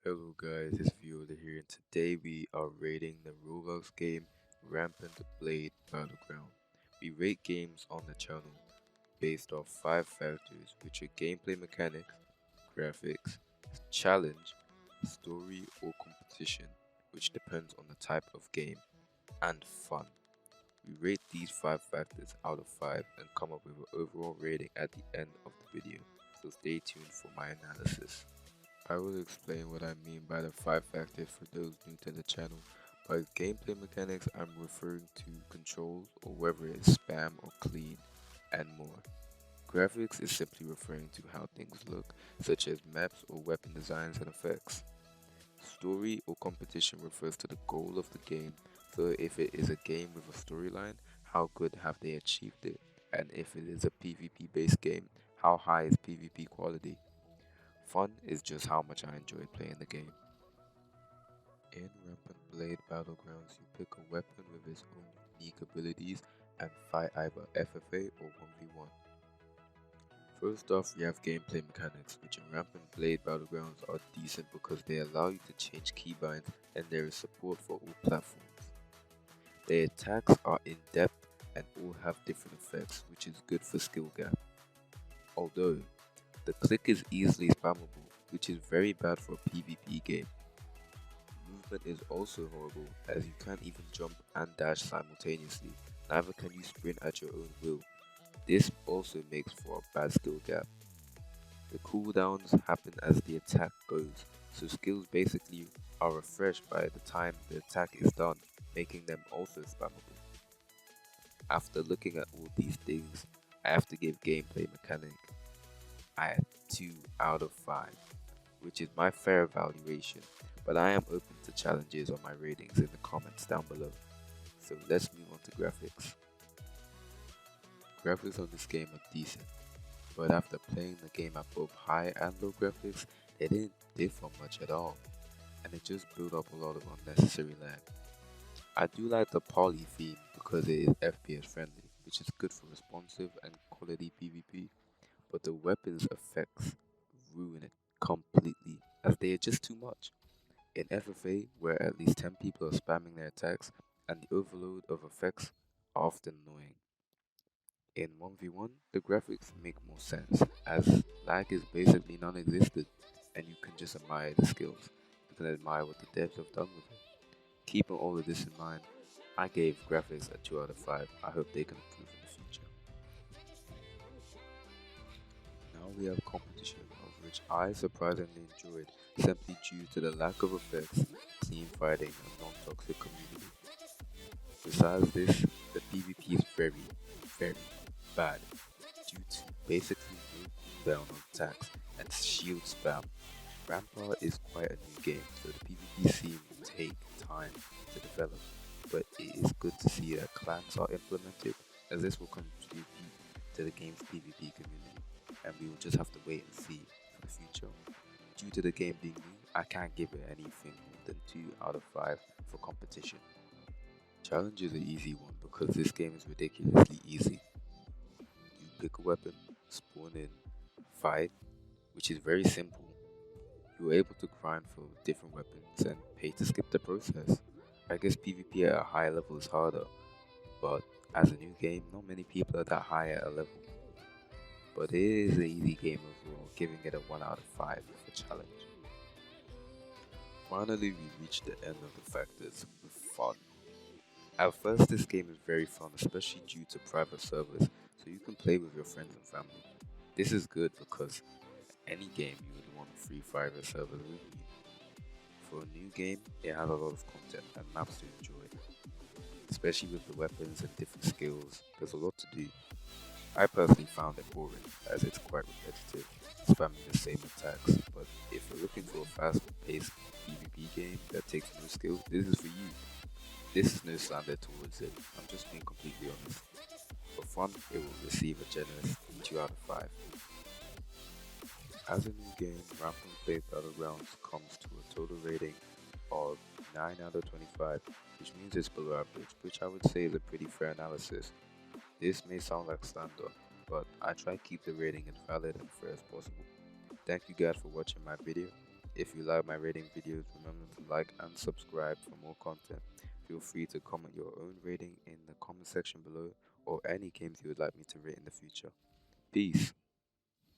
Hello guys, it's Veoler here and today we are rating the Roblox game Rampant Blade Battleground. We rate games on the channel based off 5 factors which are gameplay mechanics, graphics, challenge, story or competition, which depends on the type of game, and fun. We rate these 5 factors out of 5 and come up with an overall rating at the end of the video, so stay tuned for my analysis. I will explain what I mean by the 5 factors for those new to the channel. By gameplay mechanics, I'm referring to controls or whether it's spam or clean, and more. Graphics is simply referring to how things look, such as maps or weapon designs and effects. Story or competition refers to the goal of the game, so if it is a game with a storyline, how good have they achieved it? And if it is a PvP based game, how high is PvP quality? Fun is just how much I enjoy playing the game. In Rampant Blade Battlegrounds, you pick a weapon with its own unique abilities and fight either FFA or 1v1. First off, we have gameplay mechanics, which in Rampant Blade Battlegrounds are decent because they allow you to change keybinds and there is support for all platforms. The attacks are in-depth and all have different effects, which is good for skill gap. Although, the click is easily spammable, which is very bad for a PvP game. Movement is also horrible, as you can't even jump and dash simultaneously, neither can you sprint at your own will. This also makes for a bad skill gap. The cooldowns happen as the attack goes, so skills basically are refreshed by the time the attack is done, making them also spammable. After looking at all these things, I have to give gameplay mechanic a 2 out of 5, which is my fair evaluation, but I am open to challenges on my ratings in the comments down below. So let's move on to graphics. Graphics on this game are decent, but after playing the game at both high and low graphics, they didn't differ much at all, and it just built up a lot of unnecessary lag. I do like the poly theme because it is FPS friendly, which is good for responsive and quality PvP, but the weapons effects ruin it completely as they are just too much. In FFA, where at least 10 people are spamming their attacks and the overload of effects are often annoying. In 1v1, the graphics make more sense as lag is basically non-existent and you can just admire the skills. You can admire what the devs have done with it. Keeping all of this in mind, I gave graphics a 2 out of 5. I hope they can improve in the future. Now we have competition, of which I surprisingly enjoyed simply due to the lack of effects, clean fighting, and non-toxic community. Besides this, the PvP is very, very bad due to basically no cooldown on attacks and shield spam. Rampart is quite a new game, so the PvP scene will take time to develop, but it is good to see that clans are implemented as this will contribute to the game's PvP community, and we will just have to wait and see for the future. Due to the game being new, I can't give it anything more than 2 out of 5 for competition. Challenge is an easy one because this game is ridiculously easy. You pick a weapon, spawn in, fight, which is very simple. You're able to grind for different weapons and pay to skip the process. I guess PvP at a high level is harder, but as a new game, not many people are that high at a level. But it is an easy game overall, giving it a 1 out of 5 for challenge. Finally, we reached the end of the factors with fun. At first, this game is very fun, especially due to private servers, so you can play with your friends and family. This is good because any game you would want a free private server with you. For a new game, it has a lot of content and maps to enjoy, especially with the weapons and different skills. There's a lot to do. I personally found it boring as it's quite repetitive, spamming the same attacks, but if you're looking for a fast-paced PvP game that takes no skill, this is for you. This is no slander towards it, I'm just being completely honest. For fun, it will receive a generous 2 out of 5. As a new game, Rampant Blade Battlegrounds comes to a total rating of 9 out of 25, which means it's below average, which I would say is a pretty fair analysis. This may sound like slander, but I try to keep the rating as valid and fair as possible. Thank you guys for watching my video. If you like my rating videos, remember to like and subscribe for more content. Feel free to comment your own rating in the comment section below or any games you would like me to rate in the future. Peace.